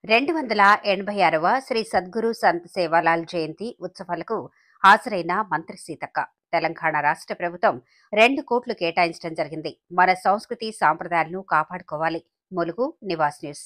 286వ శ్రీ సద్గురు సంత్ సేవాలాల్ జయంతి ఉత్సవాలకు హాజరైన మంత్రి సీతక్క. తెలంగాణ రాష్ట్ర ప్రభుత్వం 2 కోట్లు కేటాయించడం జరిగింది. మన సంస్కృతి సాంప్రదాయాలను కాపాడుకోవాలి. ములుగు నివాస్ న్యూస్.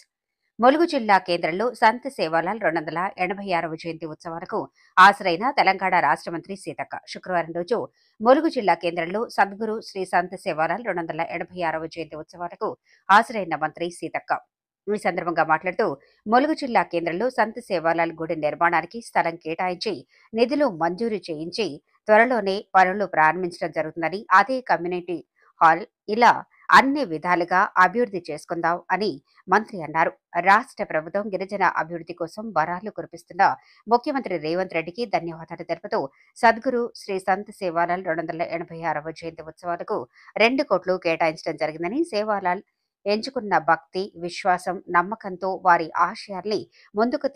ములుగు జిల్లా కేంద్రంలో సంత్ సేవాలాల్ 286వ జయంతి ఉత్సవాలకు హాజరైన తెలంగాణ రాష్ట్ర మంత్రి సీతక్క శుక్రవారం రోజు ములుగు జిల్లా కేంద్రంలో సద్గురు శ్రీ సంత్ సేవాలాల్ 286వ జయంతి ఉత్సవాలకు హాజరైన మంత్రి సీతక్క ఈ సందర్భంగా మాట్లాడుతూ ములుగు జిల్లా కేంద్రంలో సంత్ సేవాలాల్ గుడి నిర్మాణానికి స్థలం కేటాయించి నిధులు మంజూరు చేయించి త్వరలోనే పనులు ప్రారంభించడం జరుగుతుందని, అదే కమ్యూనిటీ హాల్ ఇలా అన్ని విధాలుగా అభివృద్ధి చేసుకుందాం అని మంత్రి అన్నారు. రాష్ట్ర ప్రభుత్వం గిరిజన అభివృద్ధి కోసం వరాలు కురిపిస్తున్న ముఖ్యమంత్రి రేవంత్ రెడ్డికి ధన్యవాదాలు తెలుపుతూ సద్గురు శ్రీ సంత్ సేవాలాల్ 286వ జయంతి ఉత్సవాలకు 2 కోట్లు కేటాయించడం జరిగిందని, సేవాలాల్ ఎంచుకున్న భక్తి, విశ్వాసం, నమ్మకంతో వారి ఆశయాల్ని ముందుకు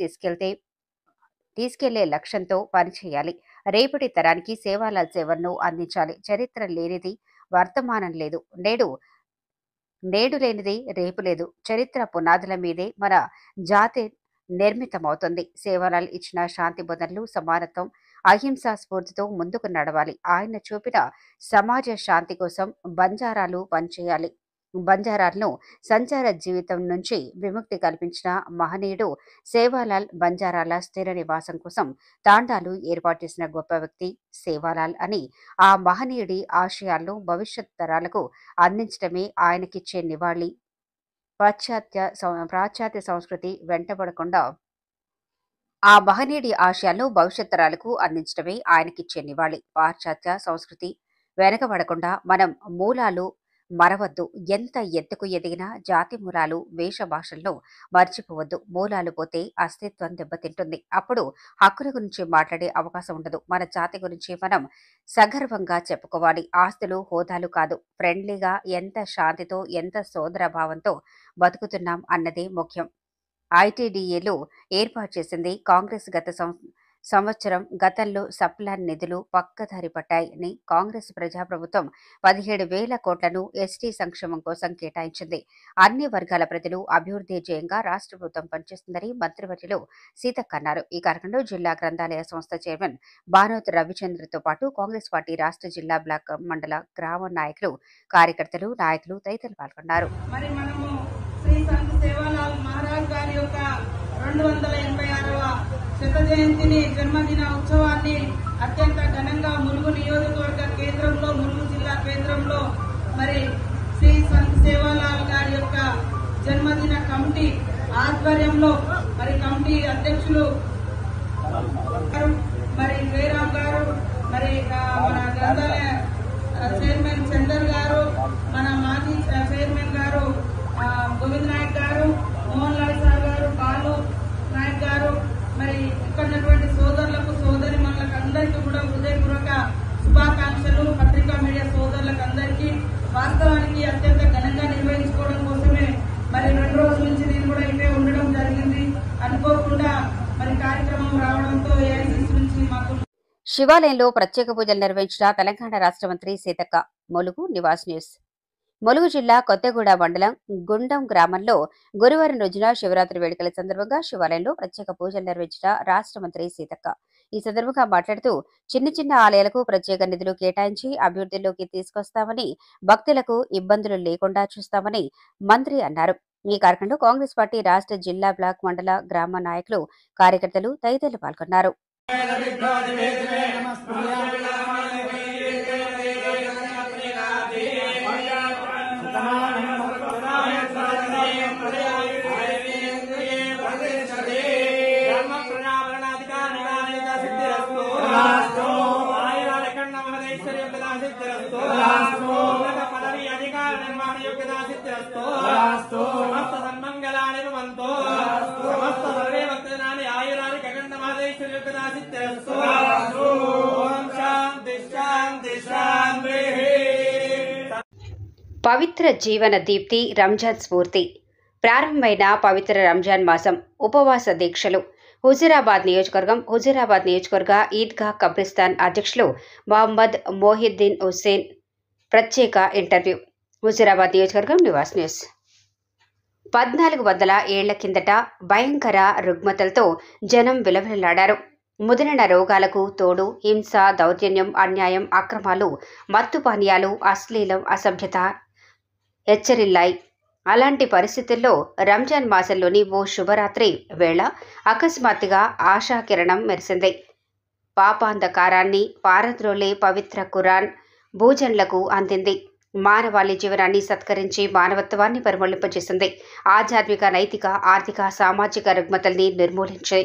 తీసుకెళ్లే లక్ష్యంతో పనిచేయాలి. రేపటి తరానికి సేవాలాల్ సేవలను అందించాలి. చరిత్ర లేనిది వర్తమానం లేదు, నేడు లేనిది రేపు లేదు. చరిత్ర పునాదుల మీదే మన జాతి నిర్మితమవుతుంది. సేవాలాల్ ఇచ్చిన శాంతి బోధనలు, సమానత్వం, అహింసా స్ఫూర్తితో ముందుకు నడవాలి. ఆయన చూపిన సమాజ శాంతి కోసం బంజారాలు పనిచేయాలి. బంజారాలను సంచార జీవితం నుంచి విముక్తి కల్పించిన మహనీయుడు సేవాలాల్. బంజారాల స్థిర నివాసం కోసం తాండాలు ఏర్పాటు చేసిన గొప్ప వ్యక్తి సేవాలాల్ అని, ఆ మహనీయుడి ఆశయాలను భవిష్యత్ తరాలకు అందించడమే ఆయనకిచ్చే నివాళి. పాశ్చాత్య సంస్కృతి వెంటబడకుండా ఆ మహనీయుడి ఆశయాలను భవిష్యత్ తరాలకు అందించడమే ఆయనకిచ్చే నివాళి. పాశ్చాత్య సంస్కృతి వెనకబడకుండా మనం మూలాలు మరవద్దు. ఎంత ఎత్తుకు ఎదిగినా జాతి మూలాలు, వేష భాషలను మర్చిపోవద్దు. మూలాలు పోతే అస్తిత్వం దెబ్బతింటుంది. అప్పుడు హక్కుల గురించి మాట్లాడే అవకాశం ఉండదు. మన జాతి గురించి మనం సగర్వంగా చెప్పుకోవాలి. ఆస్తులు, హోదాలు కాదు, ఫ్రెండ్లీగా ఎంత శాంతితో, ఎంత సోదర భావంతో బతుకుతున్నాం అన్నదే ముఖ్యం. ఐటీడీఏలు ఏర్పాటు చేసింది కాంగ్రెస్. సంవత్సరం గతంలో సప్లాన్ నిధులు పక్కదారి పట్టాయని కాంగ్రెస్ ప్రజాప్రభుత్వం 17,000 కోట్లను ఎస్టీ సంక్షేమం కోసం కేటాయించింది. అన్ని వర్గాల ప్రజలు అభివృద్ధి ధ్యేయంగా రాష్ట్ర ప్రభుత్వం పనిచేస్తుందని మంత్రివర్యులు సీతక్క అన్నారు. ఈ కార్యక్రమంలో జిల్లా గ్రంథాలయ సంస్థ చైర్మన్ బానోత్ రవిచంద్రతో పాటు కాంగ్రెస్ పార్టీ రాష్ట్ర, జిల్లా, బ్లాక్, మండల, గ్రామ నాయకులు, కార్యకర్తలు, నాయకులు తదితరులు పాల్గొన్నారు. 286వ శత జయంతిని, జన్మదిన ఉత్సవాన్ని అత్యంత ఘనంగా ములుగు నియోజకవర్గ కేంద్రంలో, ములుగు జిల్లా కేంద్రంలో మరి శ్రీ సంత్ సేవాలాల్ గారి యొక్క జన్మదిన కమిటీ ఆధ్వర్యంలో మరి కమిటీ అధ్యక్షులు మరి జయరాం గారు, మరి మన గ్రంథాలయ చైర్మన్ చందర్ గారు, మన మాజీ చైర్మన్ గారు గోవింద్ నాయక్ గారు, మోహన్ లాల్ సార్ గారు, బాలు నాయక్ గారు, మరి ఇక్కడ సోదరులకు, సోదరి మనులకు అందరికీ కూడా హృదయపూర్వక శుభాకాంక్షలు. పత్రికా మీడియా సోదరులకు అందరికీ వాస్తవానికి అత్యంత ఘనంగా నిర్వహించుకోవడం కోసమే మరి 2 రోజుల నుంచి నేను కూడా ఇవే ఉండడం జరిగింది. అనుకోకుండా మరి కార్యక్రమం రావడంతో ఏఐసీసీ నుంచి మాకు శివాలయంలో ప్రత్యేక పూజలు నిర్వహించిన తెలంగాణ రాష్ట్ర మంత్రి సీతక్క. ములుగు నివాస్ న్యూస్. ములుగు జిల్లా కొత్తగూడ మండలం గుండం గ్రామంలో గురువారం రోజున శివరాత్రి వేడుకల సందర్భంగా శివాలయంలో ప్రత్యేక పూజలు నిర్వహించిన రాష్ట్ర మంత్రి సీతక్క ఈ సందర్భంగా మాట్లాడుతూ చిన్న చిన్న ఆలయాలకు ప్రత్యేక నిధులు కేటాయించి అభివృద్ధిలోకి తీసుకొస్తామని, భక్తులకు ఇబ్బందులు లేకుండా చూస్తామని మంత్రి అన్నారు. ఈ కార్యక్రమంలో కాంగ్రెస్ పార్టీ రాష్ట్ర, జిల్లా, బ్లాక్, మండల, గ్రామ నాయకులు, కార్యకర్తలు తదితరులు పాల్గొన్నారు. పవిత్ర జీవన దీప్తి రంజాన్ స్ఫూర్తి. ప్రారంభమైన పవిత్ర రంజాన్ మాసం ఉపవాస దీక్షలు. హుజూరాబాద్ నియోజకవర్గ ఈద్గా కబ్రిస్తాన్ అధ్యక్షులు మహమ్మద్ మొహిద్దీన్ హుస్సేన్ ప్రత్యేక ఇంటర్వ్యూ. హుజూరాబాద్ నియోజకవర్గం నివాస్ న్యూస్. 1400 ఏళ్ల కిందట భయంకర రుగ్మతలతో జనం విలవిల్లాడారు. ముదిరిన రోగాలకు తోడు హింస, దౌర్జన్యం, అన్యాయం, అక్రమాలు, మత్తు పానీయాలు, అశ్లీలం, అసభ్యత హెచ్చరిల్లాయి. అలాంటి పరిస్థితుల్లో రంజాన్ మాసంలోని ఓ శుభరాత్రి వేళ అకస్మాత్తుగా ఆశాకిరణం మెరిసింది. పాపాంధకారాన్ని పారద్రోలే పవిత్ర ఖురాన్ భూజనులకు అందింది. మానవాళి జీవనాన్ని సత్కరించి మానవత్వాన్ని పరిమళింపజేసింది. ఆధ్యాత్మిక, నైతిక, ఆర్థిక, సామాజిక రుగ్మతల్ని నిర్మూలించే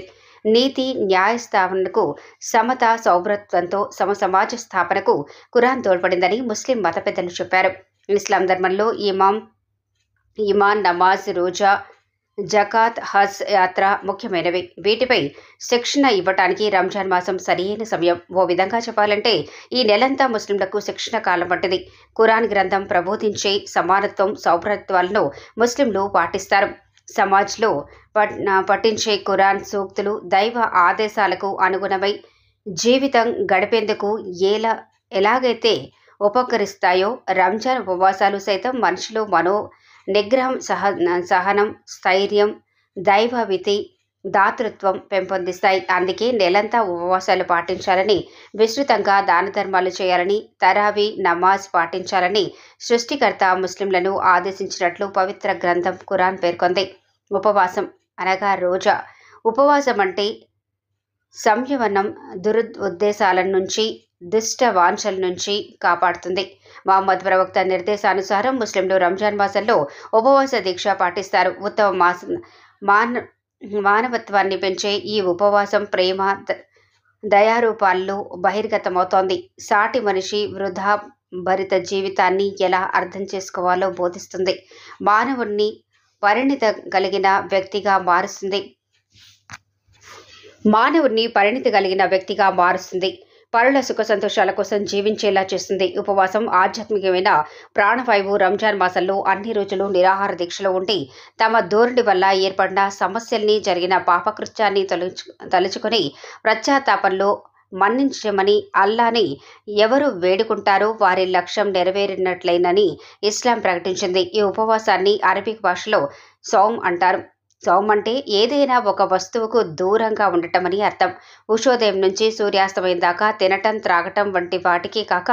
నీతి న్యాయస్థాపనకు, సమత సౌభ్రత్వంతో సమాజ స్థాపనకు ఖురాన్ తోడ్పడిందని ముస్లిం మత పెద్దలు చెప్పారు. ఇస్లాం ధర్మంలో ఇమాన్, నమాజ్, రోజా, జకాత్, హజ్ యాత్ర ముఖ్యమైనవి. వీటిపై శిక్షణ ఇవ్వటానికి రంజాన్ మాసం సరియైన సమయం. ఓ విధంగా చెప్పాలంటే ఈ నెలంతా ముస్లింలకు శిక్షణ కాలం వంటిది. ఖురాన్ గ్రంథం ప్రబోధించే సమానత్వం, సౌభ్రత్వాలను ముస్లింలు పాటిస్తారు. సమాజ్లో పఠించే ఖురాన్ సూక్తులు దైవ ఆదేశాలకు అనుగుణమై జీవితం గడిపేందుకు ఎలాగైతే ఉపకరిస్తాయో, రంజాన్ ఉపవాసాలు సైతం మనిషిలో మనో నిగ్రహం, సహనం, స్థైర్యం, దైవభీతి, దాతృత్వం పెంపొందిస్తాయి. అందుకే నెలంతా ఉపవాసాలు పాటించాలని, విస్తృతంగా దాన ధర్మాలు చేయాలని, తరావీ నమాజ్ పాటించాలని సృష్టికర్త ముస్లింలను ఆదేశించినట్లు పవిత్ర గ్రంథం ఖురాన్ పేర్కొంది. ఉపవాసం అనగా రోజా. ఉపవాసం అంటే సంయమనం దురుద్దేశాల నుంచి, దుష్ట వాంఛల నుంచి కాపాడుతుంది. మహమ్మద్ ప్రవక్త నిర్దేశానుసారం ముస్లింలు రంజాన్ మాసంలో ఉపవాస దీక్ష పాటిస్తారు. ఉత్తమ మానవత్వాన్ని పెంచే ఈ ఉపవాసం ప్రేమ, దయారూపాల్లో బహిర్గతమవుతోంది. సాటి మనిషి వృధా భరిత జీవితాన్ని ఎలా అర్థం చేసుకోవాలో బోధిస్తుంది. మానవుణ్ణి పరిణితి కలిగిన వ్యక్తిగా మారుస్తుంది. పరుల సుఖ సంతోషాల కోసం జీవించేలా చేస్తుంది. ఉపవాసం ఆధ్యాత్మికమైన ప్రాణవాయువు. రంజాన్ మాసంలో అన్ని రోజులు నిరాహార దీక్షలో ఉండి తమ ధోరణి వల్ల ఏర్పడిన సమస్యల్ని, జరిగిన పాపకృత్యాన్ని తలుచుకొని పశ్చాత్తాపంలో మన్నించమని అల్లాని ఎవరు వేడుకుంటారో వారి లక్ష్యం నెరవేరినట్లేనని ఇస్లాం ప్రకటించింది. ఈ ఉపవాసాన్ని అరబిక్ భాషలో సౌమ్ అంటారు. సౌమ్ అంటే ఏదైనా ఒక వస్తువుకు దూరంగా ఉండటమని అర్థం. ఉషోదయం నుంచి సూర్యాస్తమయం దాకా తినటం, త్రాగటం వంటి వాటికి కాక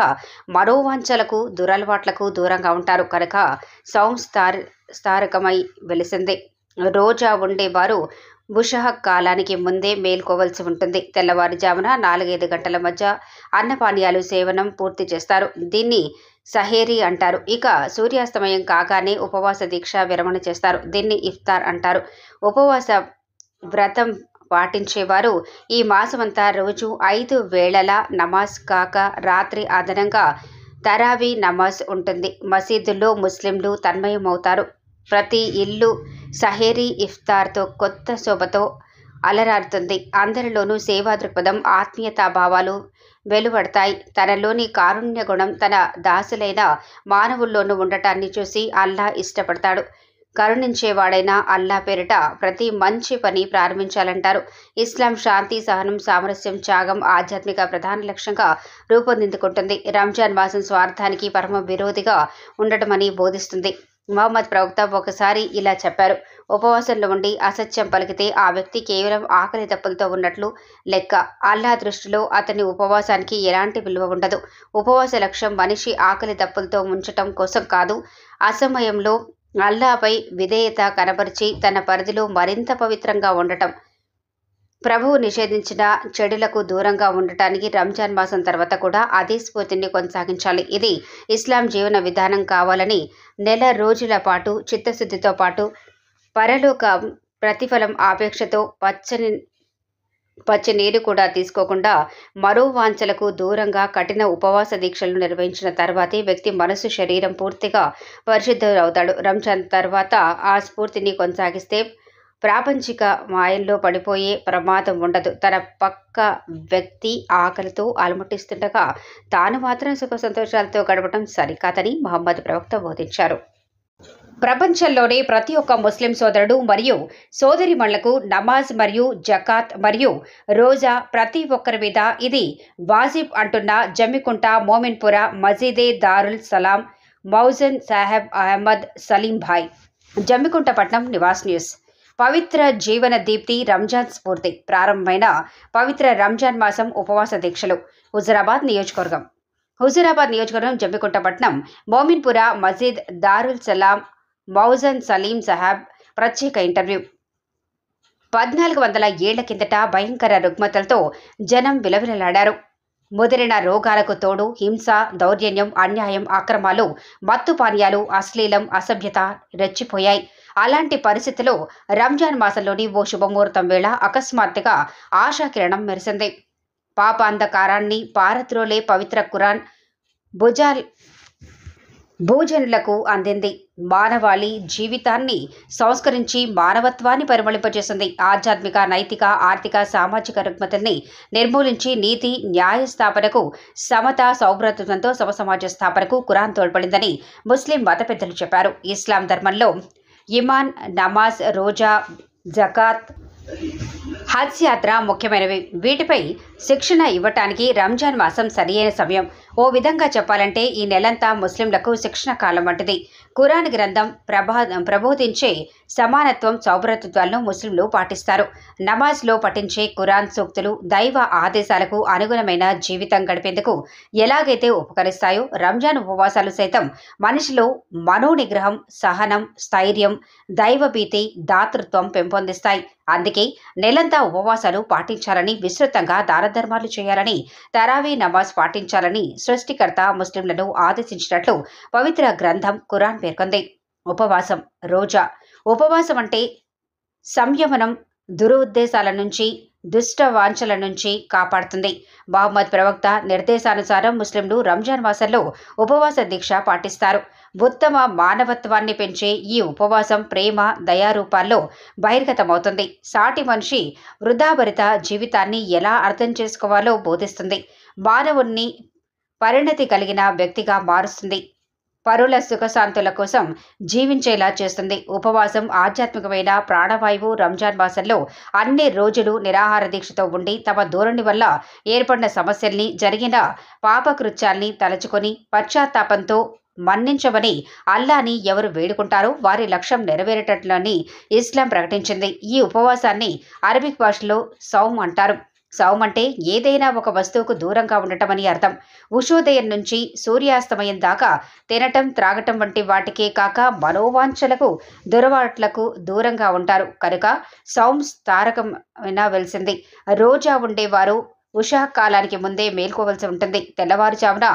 మనోవాంఛలకు, దురలవాట్లకు దూరంగా ఉంటారు కనుక సౌమ్ స్థారకమై వెలిసింది. రోజా ఉండేవారు బుషహ కాలానికి ముందే మేల్కోవలసి ఉంటుంది. తెల్లవారుజామున 4-5 గంటల మధ్య అన్నపానీయాలు సేవనం పూర్తి చేస్తారు. దీన్ని సహేరీ అంటారు. ఇక సూర్యాస్తమయం కాగానే ఉపవాస దీక్ష విరమణ చేస్తారు. దీన్ని ఇఫ్తార్ అంటారు. ఉపవాస వ్రతం పాటించేవారు ఈ మాసమంతా రోజు 5 వేళల నమాజ్ కాక రాత్రి అదనంగా తరావీ నమాజ్ ఉంటుంది. మసీదుల్లో ముస్లింలు తన్మయమవుతారు. ప్రతి ఇల్లు సహేరీ ఇఫ్తార్తో కొత్త శోభతో అలరారుతుంది. అందరిలోనూ సేవా దృక్పథం, ఆత్మీయతా భావాలు వెలువడతాయి. తనలోని కారుణ్య గుణం తన దాసులైన మానవుల్లోనూ ఉండటాన్ని చూసి అల్లా ఇష్టపడతాడు. కరుణించేవాడైన అల్లా పేరిట ప్రతి మంచి పని ప్రారంభించాలంటారు. ఇస్లాం శాంతి, సహనం, సామరస్యం, త్యాగం ఆధ్యాత్మిక ప్రధాన లక్ష్యంగా రూపొందించుకుంటుంది. రంజాన్ మాసం స్వార్థానికి పరమ విరోధిగా ఉండటమని బోధిస్తుంది. మహమ్మద్ ప్రవక్త ఒకసారి ఇలా చెప్పారు: ఉపవాసంలో ఉండి అసత్యం పలికితే ఆ వ్యక్తి కేవలం ఆకలి దప్పులతో ఉన్నట్లు లెక్క. అల్లా దృష్టిలో అతని ఉపవాసానికి ఎలాంటి విలువ ఉండదు. ఉపవాస లక్ష్యం మనిషి ఆకలి దప్పులతో ముంచటం కోసం కాదు. అసమయంలో అల్లాపై విధేయత కనబరిచి తన పరిధిలో మరింత పవిత్రంగా ఉండటం. ప్రభువు నిషేధించిన చెడులకు దూరంగా ఉండటానికి రంజాన్ మాసం తర్వాత కూడా అదే స్ఫూర్తిని కొనసాగించాలి. ఇది ఇస్లాం జీవన విధానం కావాలని నెల రోజుల పాటు చిత్తశుద్ధితో పాటు పరలోక ప్రతిఫలం ఆపేక్షతో పచ్చ నీరు కూడా తీసుకోకుండా మరో వాంఛలకు దూరంగా కఠిన ఉపవాస దీక్షలు నిర్వహించిన తర్వాతే వ్యక్తి మనసు, శరీరం పూర్తిగా పరిశుద్ధులవుతాడు. రంజాన్ తర్వాత ఆ స్ఫూర్తిని కొనసాగిస్తే ప్రాపంచిక మాయంలో పడిపోయే ప్రమాదం ఉండదు. తన పక్క వ్యక్తి ఆకలితో అలమటిస్తుండగా తాను మాత్రం సుఖ సంతోషాలతో గడపడం సరికాదని మహమ్మద్ ప్రవక్త బోధించారు. ప్రపంచంలోనే ప్రతి ఒక్క ముస్లిం సోదరుడు మరియు సోదరిమణులకు నమాజ్ మరియు జకాత్ మరియు రోజా ప్రతి ఒక్కరి మీద ఇది వాజిబ్ అంటున్న జమ్మికుంట మోమిన్పుర మజీదే దారుల్ సలాం మౌజన్ సాహెబ్ అహ్మద్ సలీం భాయ్. జమ్మికుంటపట్నం నివాస్ న్యూస్. పవిత్ర జీవన దీప్తి రంజాన్ స్ఫూర్తి. ప్రారంభమైన పవిత్ర రంజాన్ మాసం ఉపవాస దీక్షలు. హుజూరాబాద్ నియోజకవర్గం జమ్మికుంటపట్నం మోమిన్పుర మసీద్ దారుల్ సలాం మౌజన్ సలీం సాహెబ్ ప్రత్యేక ఇంటర్వ్యూ. 1400 ఏళ్ల కిందట భయంకర రుగ్మతలతో జనం విలవిలలాడారు. ముదిరిన రోగాలకు తోడు హింస, దౌర్జన్యం, అన్యాయం, అక్రమాలు, మత్తు పానీయాలు, అశ్లీలం, అసభ్యత రెచ్చిపోయాయి. అలాంటి పరిస్థితిలో రంజాన్ మాసంలోని ఓ శుభముహూర్తం వేళ అకస్మాత్తుగా ఆశాకిరణం మెరిసింది. పాపాంధకారాన్ని పారద్రోలే పవిత్ర ఖురాన్ భూజనులకు అందింది. మానవాళి జీవితాన్ని సంస్కరించి మానవత్వాన్ని పరిమళింపజేసింది. ఆధ్యాత్మిక, నైతిక, ఆర్థిక, సామాజిక రుగ్మతల్ని నిర్మూలించి నీతి, న్యాయ స్థాపనకు, సమత, సౌభ్రాతృత్వంతో సమసమాజ స్థాపనకు ఖురాన్ తోడ్పడిందని ముస్లిం మత పెద్దలు చెప్పారు. ఇస్లాం ధర్మంలో ఇమాన్, నమాజ్, రోజా, జకాత్, హజ్ యాత్ర ముఖ్యమైనవి. వీటిపై శిక్షణ ఇవ్వటానికి రంజాన్ మాసం సరియైన సమయం. ఓ విధంగా చెప్పాలంటే ఈ నెలంతా ముస్లింలకు శిక్షణ కాలం వంటిది. ఖురాన్ గ్రంథం ప్రబోధించే సమానత్వం, సౌభ్రాతృత్వాలను ముస్లింలు పాటిస్తారు. నమాజ్లో పఠించే ఖురాన్ సూక్తులు దైవ ఆదేశాలకు అనుగుణమైన జీవితం గడిపేందుకు ఎలాగైతే ఉపకరిస్తాయో, రంజాన్ ఉపవాసాలు సైతం మనిషిలో మనోనిగ్రహం, సహనం, స్థైర్యం, దైవభీతి, దాతృత్వం పెంపొందిస్తాయి. అందుకే నెలంతా ఉపవాసాలు పాటించాలని, విస్తృతంగా దానధర్మాలు చేయాలని, తరావీ నమాజ్ పాటించాలని సృష్టికర్త ముస్లింలను ఆదేశించినట్లు పవిత్ర గ్రంథం ఖురాన్ పేర్కొంది. ఉపవాసం, రోజా. ఉపవాసం అంటే సంయమనం, దురుద్దేశాల నుంచి, దుష్ట వాంఛల నుంచి కాపాడుతుంది. మహమ్మద్ ప్రవక్త నిర్దేశానుసారం ముస్లింలు రంజాన్ మాసంలో ఉపవాస దీక్ష పాటిస్తారు. ఉత్తమ మానవత్వాన్ని పెంచే ఈ ఉపవాసం ప్రేమ, దయారూపాల్లో బహిర్గతమవుతుంది. సాటి మనిషి వృధాభరిత జీవితాన్ని ఎలా అర్థం చేసుకోవాలో బోధిస్తుంది. మానవుణ్ణి పరిణతి కలిగిన వ్యక్తిగా మారుస్తుంది. పరుల సుఖశాంతుల కోసం జీవించేలా చేస్తుంది. ఉపవాసం ఆధ్యాత్మికమైన ప్రాణవాయువు. రంజాన్ మాసంలో అన్ని రోజులు నిరాహార దీక్షతో ఉండి తమ ధోరణి వల్ల ఏర్పడిన సమస్యల్ని, జరిగిన పాపకృత్యాల్ని తలచుకొని పశ్చాత్తాపంతో మన్నించమని అల్లాని ఎవరు వేడుకుంటారో వారి లక్ష్యం నెరవేరేటట్లని ఇస్లాం ప్రకటించింది. ఈ ఉపవాసాన్ని అరబిక్ భాషలో సౌమ్ అంటారు. సౌమ్ అంటే ఏదైనా ఒక వస్తువుకు దూరంగా ఉండటం అని అర్థం. ఉషోదయం నుంచి సూర్యాస్తమయం దాకా తినటం, త్రాగటం వంటి వాటికే కాక మనోవాంఛలకు, దురవాట్లకు దూరంగా ఉంటారు కనుక సౌమ్ తారకమైన వెలిసింది. రోజా ఉండేవారు ఉషా కాలానికి ముందే మేల్కోవలసి ఉంటుంది. తెల్లవారుజామున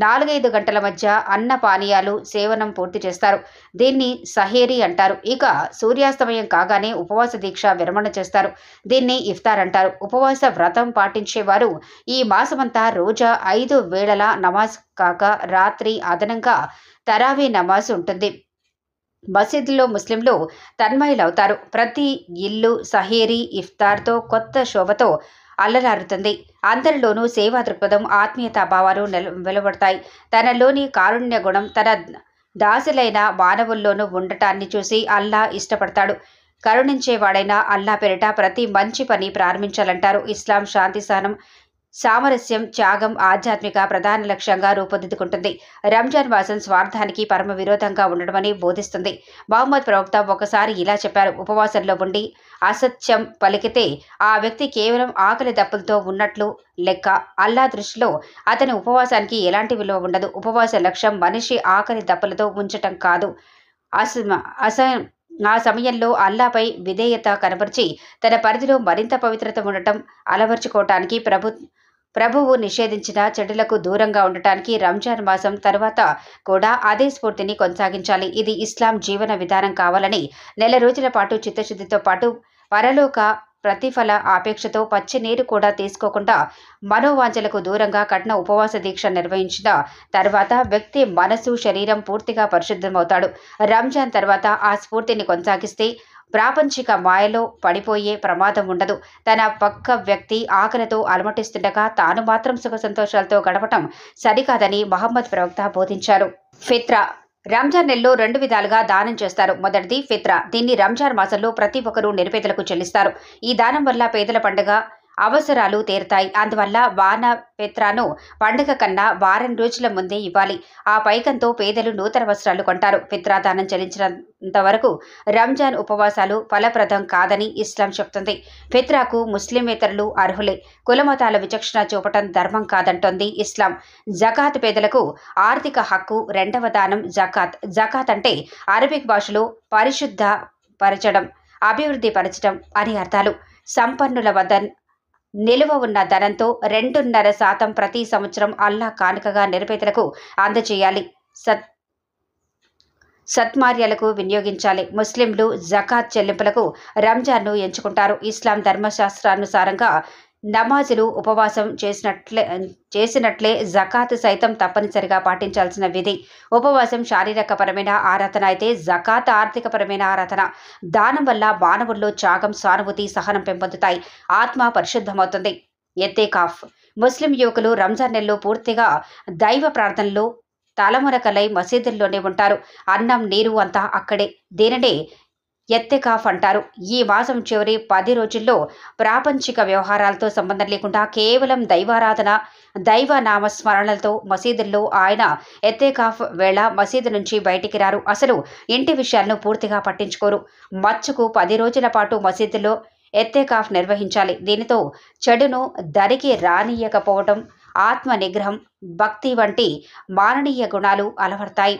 4-5 గంటల మధ్య అన్న పానీయాలు సేవనం పూర్తి చేస్తారు. దీన్ని సహేరీ అంటారు. ఇక సూర్యాస్తమయం కాగానే ఉపవాస దీక్ష విరమణ చేస్తారు. దీన్ని ఇఫ్తార్ అంటారు. ఉపవాస వ్రతం పాటించేవారు ఈ మాసమంతా రోజా 5 వేళల నమాజ్ కాక రాత్రి అదనంగా తరావీ నమాజ్ ఉంటుంది. మసీదులో ముస్లింలు తన్మయులవుతారు. ప్రతి ఇల్లు సహేరీ, ఇఫ్తార్తో కొత్త శోభతో అల్లలారుతుంది. అందరిలోనూ సేవా దృక్పథం, ఆత్మీయతా భావాలు వెలువడతాయి. తనలోని కారుణ్య గుణం తన దాసులైన మానవుల్లోనూ ఉండటాన్ని చూసి అల్లా ఇష్టపడతాడు. కరుణించేవాడైన అల్లా పేరిట ప్రతి మంచి పని ప్రారంభించాలంటారు. ఇస్లాం శాంతి, సహనం, సామరస్యం, త్యాగం ఆధ్యాత్మిక ప్రధాన లక్ష్యంగా రూపొందించుకుంటుంది. రంజాన్ మాసం స్వార్థానికి పరమ విరోధంగా ఉండడమని బోధిస్తుంది. మహమ్మద్ ప్రవక్త ఒకసారి ఇలా చెప్పారు: ఉపవాసంలో ఉండి అసత్యం పలికితే ఆ వ్యక్తి కేవలం ఆకలి దప్పులతో ఉన్నట్లు లెక్క. అల్లా దృష్టిలో అతని ఉపవాసానికి ఎలాంటి విలువ ఉండదు. ఉపవాస లక్ష్యం మనిషి ఆకలి దప్పులతో ఉంచటం కాదు. ఆ సమయంలో అల్లాపై విధేయత కనబరిచి తన పరిధిలో మరింత పవిత్రత ఉండటం అలవర్చుకోవటానికి, ప్రభువు నిషేధించిన చెడులకు దూరంగా ఉండటానికి రంజాన్ మాసం తరువాత కూడా అదే స్ఫూర్తిని కొనసాగించాలి. ఇది ఇస్లాం జీవన విధానం కావాలని, నెల రోజుల పాటు చిత్తశుద్ధితో పాటు పరలోక ప్రతిఫల ఆపేక్షతో పచ్చి నీరు కూడా తీసుకోకుండా మనోవాంఛలకు దూరంగా కఠిన ఉపవాస దీక్ష నిర్వహించిన తర్వాత వ్యక్తి మనసు, శరీరం పూర్తిగా పరిశుద్ధమవుతాడు. రంజాన్ తర్వాత ఆ స్ఫూర్తిని కొనసాగిస్తే ప్రాపంచిక మాయలో పడిపోయే ప్రమాదం ఉండదు. తన పక్క వ్యక్తి ఆకలితో అలమటిస్తుండగా తాను మాత్రం సుఖ సంతోషాలతో గడపటం సరికాదని మహమ్మద్ ప్రవక్త బోధించారు. ఫిత్రా. రంజాన్ నెలలో 2 విధాలుగా దానం చేస్తారు. మొదటిది ఫిత్రా. దీన్ని రంజాన్ మాసంలో ప్రతి ఒక్కరూ నిరుపేదలకు చెల్లిస్తారు. ఈ దానం వల్ల పేదల పండుగ అవసరాలు తీరుతాయి. అందువల్ల వాన పెత్రాను పండుగ కన్నా వారం రోజుల ముందే ఇవ్వాలి. ఆ పైకంతో పేదలు నూతన వస్త్రాలు కొంటారు. ఫిత్రాదానం చెల్లించినంత వరకు రంజాన్ ఉపవాసాలు ఫలప్రదం కాదని ఇస్లాం చెబుతుంది. ఫిత్రాకు ముస్లిమేతరులు అర్హులే. కులమతాల విచక్షణ చూపటం ధర్మం కాదంటోంది ఇస్లాం. జకాత్ పేదలకు ఆర్థిక హక్కు. రెండవ దానం జకాత్. జకాత్ అంటే అరబిక్ భాషలో పరిశుద్ధ పరచడం, అభివృద్ధి పరచడం అని అర్థాలు. సంపన్నుల వద్ద నిలువ ఉన్న ధనంతో 2.5% ప్రతి సంవత్సరం అల్లా కానుకగా నిరుపేదలకు అందజేయాలి. సత్మార్యాలకు వినియోగించాలి. ముస్లింలు జకాత్ చెల్లింపులకు రంజాన్ను ఎంచుకుంటారు. ఇస్లాం ధర్మశాస్త్రానుసారంగా నమాజులు ఉపవాసం చేసినట్లే జకాత్ సైతం తప్పనిసరిగా పాటించాల్సిన విధి. ఉపవాసం శారీరకపరమైన ఆరాధన అయితే జకాత్ ఆర్థికపరమైన ఆరాధన. దానం వల్ల మానవుల్లో త్యాగం, సానుభూతి, సహనం పెంపొందుతాయి. ఆత్మ పరిశుద్ధమవుతుంది. ఎత్తేకాఫ్. ముస్లిం యువకులు రంజాన్ నెలలో పూర్తిగా దైవ ప్రార్థనలో తలమునకలై మసీదుల్లోనే ఉంటారు. అన్నం, నీరు అంతా అక్కడే. దీనినే ఎత్తెకాఫ్ అంటారు. ఈ మాసం చివరి 10 రోజుల్లో ప్రాపంచిక వ్యవహారాలతో సంబంధం లేకుండా కేవలం దైవారాధన, దైవ నామస్మరణలతో మసీదుల్లో ఆయన ఎత్తెకాఫ్ వేళ మసీదు నుంచి బయటికి రారు. అసలు ఇంటి విషయాలను పూర్తిగా పట్టించుకోరు. మచ్చుకు 10 రోజుల పాటు మసీదుల్లో ఎత్తెకాఫ్ నిర్వహించాలి. దీనితో చెడును దరికి రానియకపోవటం, ఆత్మ నిగ్రహం, భక్తి వంటి మాననీయ గుణాలు అలవడతాయి.